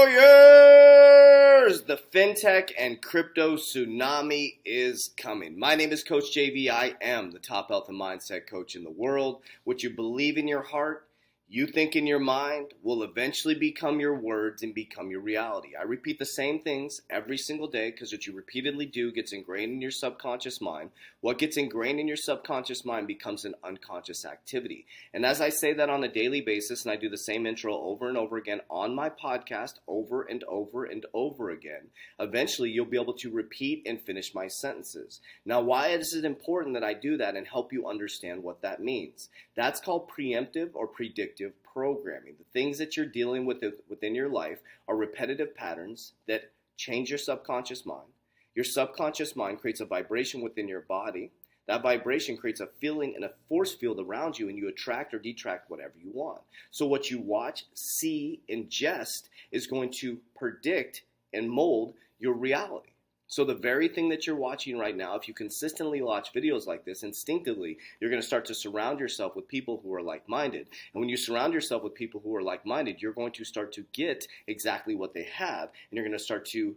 warriors! The fintech and crypto tsunami is coming. My name is Coach JV. I am the top health and mindset coach in the world. What you believe in your heart, you think in your mind, will eventually become your words and become your reality. I repeat the same things every single day because what you repeatedly do gets ingrained in your subconscious mind. What gets ingrained in your subconscious mind becomes an unconscious activity. And as I say that on a daily basis, and I do the same intro over and over again on my podcast over and over and over again, eventually you'll be able to repeat and finish my sentences. Now, why is it important that I do that and help you understand what that means? That's called preemptive or predictive programming. The things that you're dealing with within your life are repetitive patterns that change your subconscious mind. Your subconscious mind creates a vibration within your body. That vibration creates a feeling and a force field around you, and you attract or detract whatever you want. So what you watch, see, ingest is going to predict and mold your reality. So the very thing that you're watching right now, if you consistently watch videos like this, instinctively, you're going to start to surround yourself with people who are like-minded. And when you surround yourself with people who are like-minded, you're going to start to get exactly what they have, and you're going to start to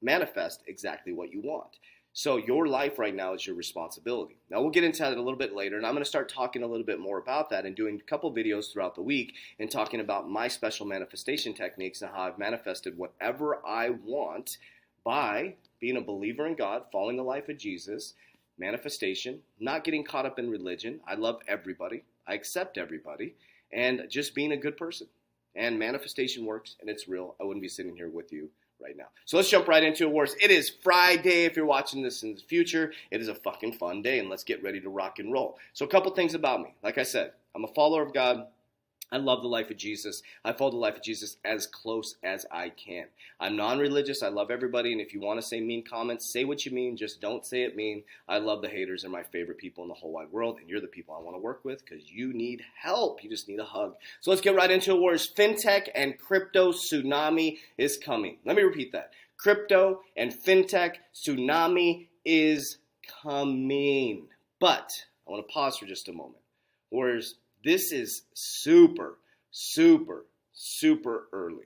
manifest exactly what you want. So your life right now is your responsibility. Now we'll get into that a little bit later, and I'm going to start talking a little bit more about that and doing a couple videos throughout the week and talking about my special manifestation techniques and how I've manifested whatever I want by being a believer in God, following the life of Jesus, manifestation, not getting caught up in religion. I love everybody. I accept everybody, and just being a good person. And manifestation works, and it's real. I wouldn't be sitting here with you right now. So let's jump right into it, warriors. It is Friday. If you're watching this in the future, it is a fucking fun day, and let's get ready to rock and roll. So a couple things about me. Like I said, I'm a follower of God. I love the life of Jesus. I follow the life of Jesus as close as I can. I'm non-religious. I love everybody. And if you want to say mean comments, say what you mean. Just don't say it mean. I love the haters. They're my favorite people in the whole wide world. And you're the people I want to work with because you need help. You just need a hug. So let's get right into it, warriors. Fintech and crypto tsunami is coming. Let me repeat that. Crypto and fintech tsunami is coming. But I want to pause for just a moment. Warriors, this is super, super, super early.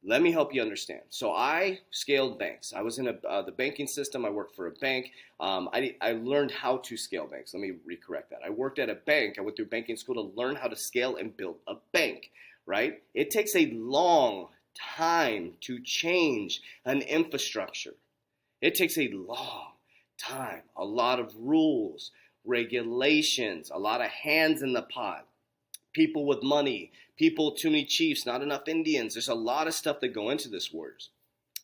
Let me help you understand. So I scaled banks. I was in the banking system. I worked for a bank. I learned how to scale banks. Let me recorrect that. I worked at a bank. I went through banking school to learn how to scale and build a bank, right? It takes a long time to change an infrastructure. It takes a long time, a lot of rules, regulations, a lot of hands in the pot, people with money, people, too many chiefs, not enough Indians. There's a lot of stuff that go into this, warriors.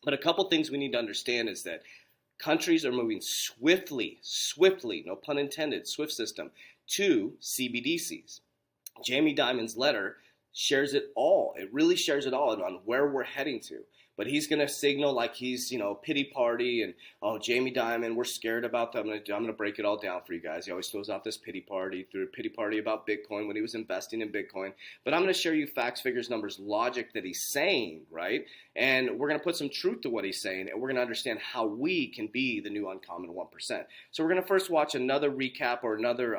But a couple things we need to understand is that countries are moving swiftly, no pun intended, swift system, to CBDCs. Jamie Dimon's letter shares it all. It really shares it all on where we're heading to. But he's going to signal like he's, pity party and, oh, Jamie Dimon, we're scared about that. I'm going to break it all down for you guys. He always throws out this pity party, threw a pity party about Bitcoin when he was investing in Bitcoin. But I'm going to share you facts, figures, numbers, logic that he's saying, right? And we're going to put some truth to what he's saying, and we're going to understand how we can be the new uncommon 1%. So we're going to first watch another recap or another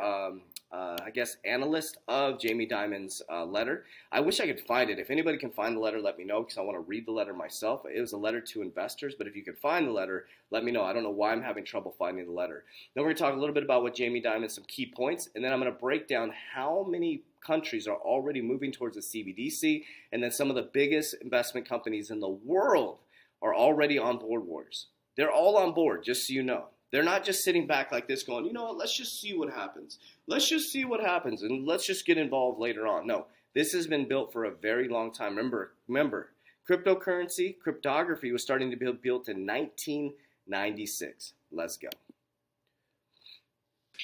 analyst of Jamie Dimon's letter. I wish I could find it. If anybody can find the letter, let me know because I want to read the letter myself. It was a letter to investors, but if you can find the letter, let me know. I don't know why I'm having trouble finding the letter. Then we're going to talk a little bit about what Jamie Dimon, some key points, and then I'm going to break down how many countries are already moving towards a CBDC, and then some of the biggest investment companies in the world are already on board, warriors. They're all on board, just so you know. They're not just sitting back like this going, you know what, let's just see what happens. Let's just see what happens, and let's just get involved later on. No, this has been built for a very long time. Remember, cryptocurrency, cryptography was starting to be built in 1996. Let's go.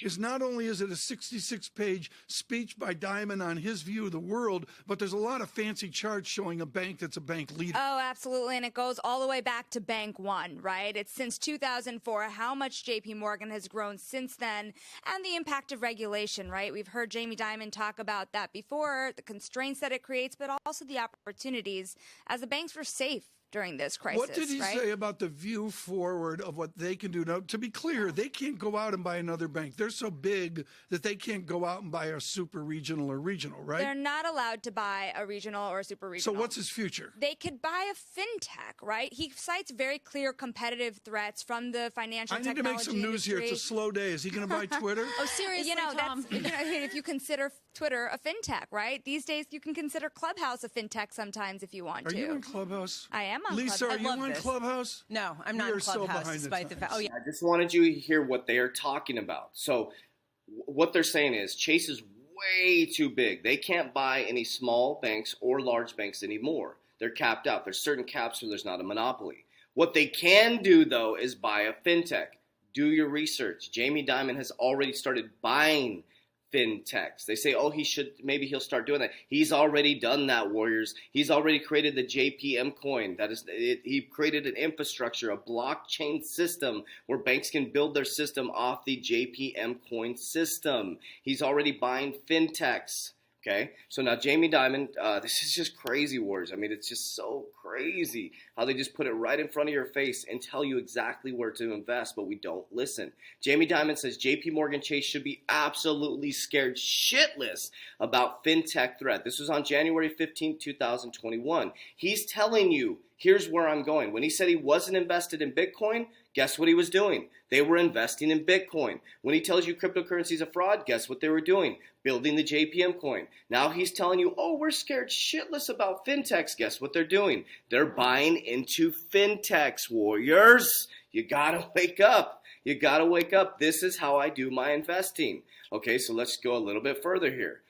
Is not only is it a 66-page speech by Dimon on his view of the world, but there's a lot of fancy charts showing a bank that's a bank leader. Oh, absolutely, and it goes all the way back to Bank One, right? It's since 2004, how much JP Morgan has grown since then, and the impact of regulation, right? We've heard Jamie Dimon talk about that before, the constraints that it creates, but also the opportunities as the banks were safe during this crisis. What did he say about the view forward of what they can do? Now, to be clear, they can't go out and buy another bank. They're so big that they can't go out and buy a super regional or regional, right? They're not allowed to buy a regional or a super regional. So what's his future? They could buy a fintech, right? He cites very clear competitive threats from the financial technology industry. I need to make some news here. It's a slow day. Is he going to buy Twitter? Oh, seriously, Tom. If you consider Twitter a fintech, right? These days, you can consider Clubhouse a fintech sometimes if you want to. Are you in Clubhouse? I am on Lisa, Clubhouse. are you on Clubhouse? No, I'm not in Clubhouse, so despite the fact. Oh, yeah. I just wanted you to hear what they are talking about. So what they're saying is Chase is way too big. They can't buy any small banks or large banks anymore. They're capped out. There's certain caps where there's not a monopoly. What they can do, though, is buy a fintech. Do your research. Jamie Dimon has already started buying fintechs. They say, oh, maybe he'll start doing that. He's already done that, Warriors. He's already created the JPM coin. He created an infrastructure, a blockchain system where banks can build their system off the JPM coin system. He's already buying fintechs. Okay, so now Jamie Dimon, this is just crazy, Warriors. I mean, it's just so crazy how they just put it right in front of your face and tell you exactly where to invest, but we don't listen. Jamie Dimon says JP Morgan Chase should be absolutely scared shitless about fintech threat. This was on January 15, 2021. He's telling you, here's where I'm going. When he said he wasn't invested in Bitcoin, guess what he was doing? They were investing in Bitcoin. When he tells you cryptocurrency is a fraud, guess what they were doing? Building the JPM coin. Now he's telling you, oh, we're scared shitless about fintechs. Guess what they're doing? They're buying into fintechs, Warriors. You gotta wake up. You gotta wake up. This is how I do my investing. Okay, so let's go a little bit further here.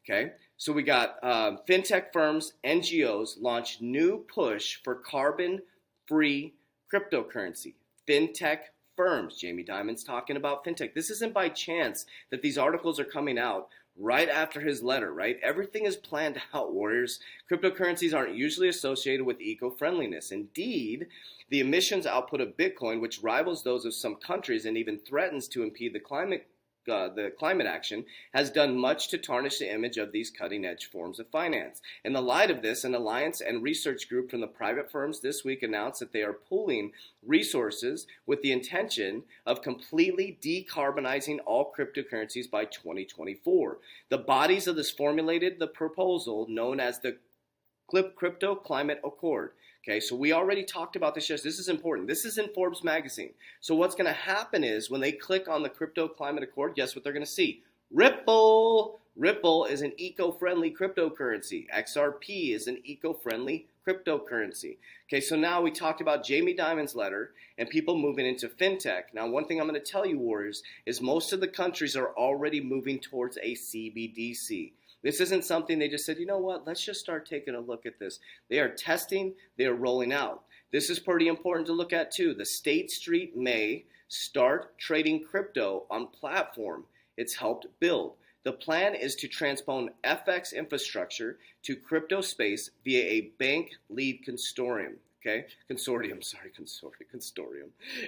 Okay, so we got fintech firms, NGOs launch new push for carbon-free cryptocurrency. Fintech firms. Jamie Dimon's talking about fintech. This isn't by chance that these articles are coming out right after his letter, right? Everything is planned out, Warriors. Cryptocurrencies aren't usually associated with eco-friendliness. Indeed, the emissions output of Bitcoin, which rivals those of some countries and even threatens to impede the climate action, has done much to tarnish the image of these cutting-edge forms of finance. In the light of this, an alliance and research group from the private firms this week announced that they are pooling resources with the intention of completely decarbonizing all cryptocurrencies by 2024. The bodies of this formulated the proposal known as the Crypto Climate Accord. Okay, so we already talked about this yesterday. This is important. This is in Forbes magazine. So what's going to happen is when they click on the Crypto Climate Accord, guess what they're going to see? Ripple. Ripple is an eco-friendly cryptocurrency. XRP is an eco-friendly cryptocurrency. Okay, so now we talked about Jamie Dimon's letter and people moving into fintech. Now, one thing I'm going to tell you, Warriors, is most of the countries are already moving towards a CBDC. This isn't something they just said, you know what, let's just start taking a look at this. They are testing, they are rolling out. This is pretty important to look at too. The State Street may start trading crypto on platform it's helped build. The plan is to transpose FX infrastructure to crypto space via a bank lead consortium. Okay, consortium.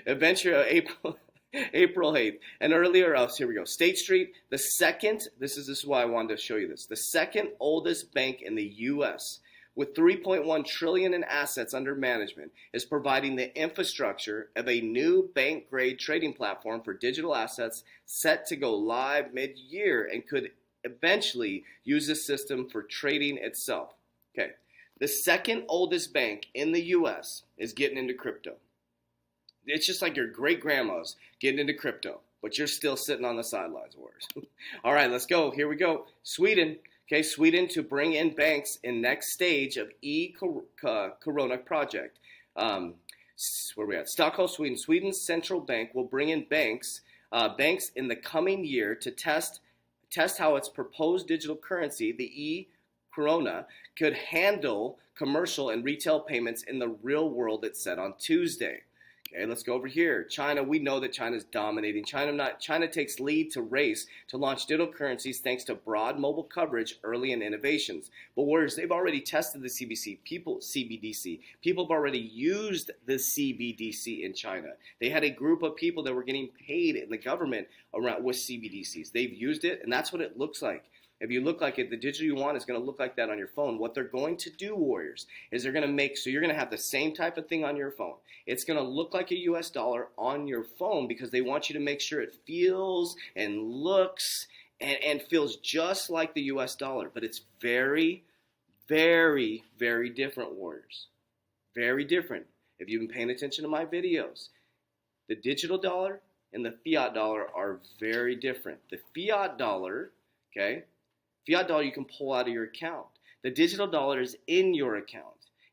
Eventually, April 8th. And earlier, here we go. State Street, the second, this is why I wanted to show you this, the second oldest bank in the U.S. with $3.1 trillion in assets under management is providing the infrastructure of a new bank-grade trading platform for digital assets set to go live mid-year and could eventually use this system for trading itself. Okay. The second oldest bank in the U.S. is getting into crypto. It's just like your great-grandma's getting into crypto, but you're still sitting on the sidelines, Warriors. All right, let's go. Here we go. Sweden. Okay, Sweden to bring in banks in next stage of e-Corona project. Where are we at? Stockholm, Sweden. Sweden's central bank will bring in banks in the coming year to test how its proposed digital currency, the e-Corona, could handle commercial and retail payments in the real world, it said on Tuesday. Okay, let's go over here. China, we know that China's dominating. China takes lead to race to launch digital currencies thanks to broad mobile coverage early in innovations. But Warriors, they've already tested the CBDC. People have already used the CBDC in China. They had a group of people that were getting paid in the government around with CBDCs. They've used it, and that's what it looks like. If you look like it, the digital you want is going to look like that on your phone. What they're going to do, Warriors, is they're going to make, so you're going to have the same type of thing on your phone. It's going to look like a US dollar on your phone because they want you to make sure it feels and looks and feels just like the US dollar. But it's very, very, very different, Warriors. Very different. If you've been paying attention to my videos, the digital dollar and the fiat dollar are very different. The fiat dollar, okay, fiat dollar you can pull out of your account. The digital dollar is in your account.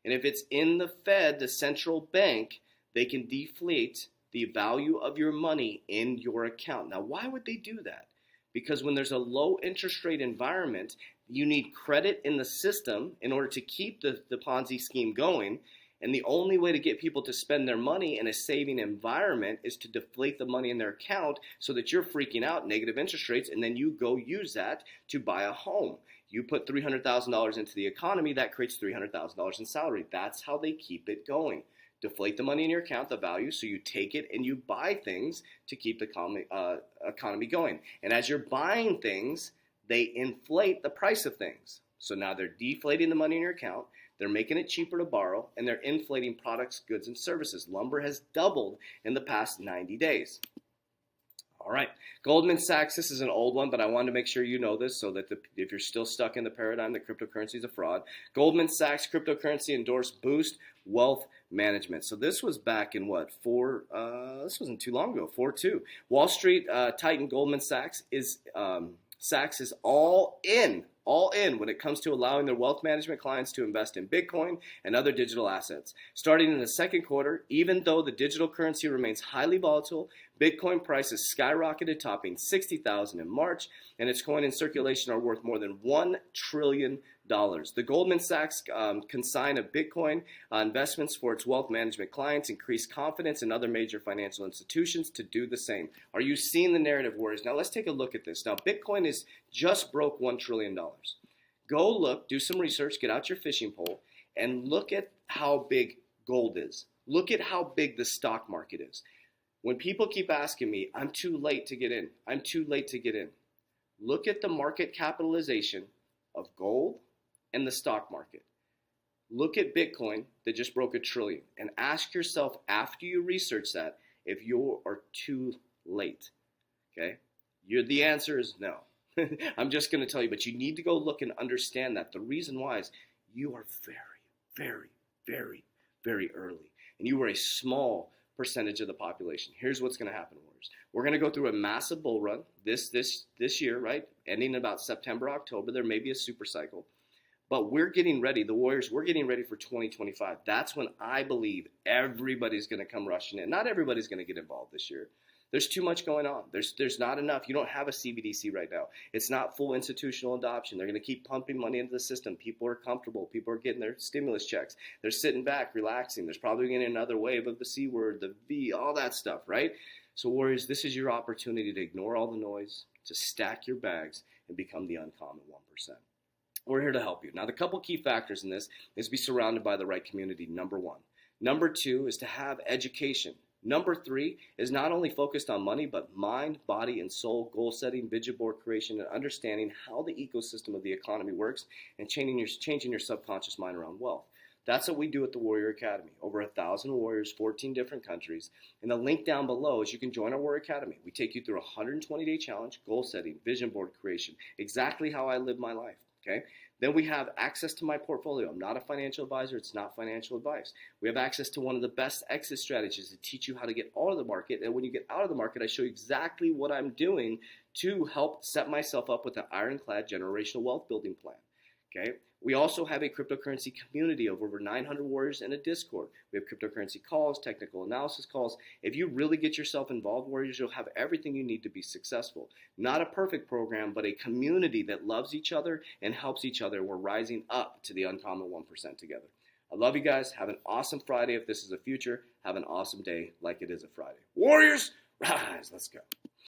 And if it's in the Fed, the central bank, they can deflate the value of your money in your account. Now, why would they do that? Because when there's a low interest rate environment, you need credit in the system in order to keep the Ponzi scheme going. And the only way to get people to spend their money in a saving environment is to deflate the money in their account so that you're freaking out negative interest rates, and then you go use that to buy a home. You put $300,000 into the economy, that creates $300,000 in salary. That's how they keep it going. Deflate the money in your account, the value, so you take it and you buy things to keep the economy going. And as you're buying things, they inflate the price of things. So now they're deflating the money in your account, they're making it cheaper to borrow, and they're inflating products, goods, and services. Lumber has doubled in the past 90 days. All right, Goldman Sachs, this is an old one, but I wanted to make sure you know this so that if you're still stuck in the paradigm that cryptocurrency is a fraud. Goldman Sachs cryptocurrency endorsed boost wealth management. So this was back in what, this wasn't too long ago, 4-2. Wall Street titan Goldman Sachs is all in when it comes to allowing their wealth management clients to invest in Bitcoin and other digital assets. Starting in the second quarter, even though the digital currency remains highly volatile, Bitcoin prices skyrocketed, topping 60,000 in March, and its coin in circulation are worth more than $1 trillion. The Goldman Sachs consign of Bitcoin investments for its wealth management clients increased confidence in other major financial institutions to do the same. Are you seeing the narrative, Warriors? Now let's take a look at this. Now Bitcoin is just broke $1 trillion. Go look, do some research, get out your fishing pole, and look at how big gold is. Look at how big the stock market is. When people keep asking me, I'm too late to get in, I'm too late to get in. Look at the market capitalization of gold and the stock market. Look at Bitcoin that just broke $1 trillion and ask yourself after you research that if you are too late. Okay? The answer is no. I'm just going to tell you, but you need to go look and understand that. The reason why is you are very, very, very, very early. And you are a small percentage of the population. Here's what's going to happen, Warriors. We're going to go through a massive bull run this year, right? Ending in about September, October. There may be a super cycle. But we're getting ready, the Warriors, we're getting ready for 2025. That's when I believe everybody's going to come rushing in. Not everybody's going to get involved this year. There's too much going on. There's not enough. You don't have a CBDC right now. It's not full institutional adoption. They're going to keep pumping money into the system. People are comfortable. People are getting their stimulus checks. They're sitting back, relaxing. There's probably going to be another wave of the C word, the V, all that stuff, right? So Warriors, this is your opportunity to ignore all the noise, to stack your bags, and become the uncommon 1%. We're here to help you. Now, the couple key factors in this is to be surrounded by the right community, number one. Number two is to have education. Number three is not only focused on money, but mind, body, and soul, goal setting, vision board creation, and understanding how the ecosystem of the economy works and changing your subconscious mind around wealth. That's what we do at the Warrior Academy. Over 1,000 warriors, 14 different countries. And the link down below is you can join our Warrior Academy. We take you through a 120-day challenge, goal setting, vision board creation, exactly how I live my life. Okay. Then we have access to my portfolio. I'm not a financial advisor. It's not financial advice. We have access to one of the best exit strategies to teach you how to get out of the market. And when you get out of the market, I show you exactly what I'm doing to help set myself up with an ironclad generational wealth building plan. Okay. We also have a cryptocurrency community of over 900 warriors in a Discord. We have cryptocurrency calls, technical analysis calls. If you really get yourself involved, warriors, you'll have everything you need to be successful. Not a perfect program, but a community that loves each other and helps each other. We're rising up to the uncommon 1% together. I love you guys. Have an awesome Friday. If this is a future, have an awesome day like it is a Friday. Warriors, rise. Let's go.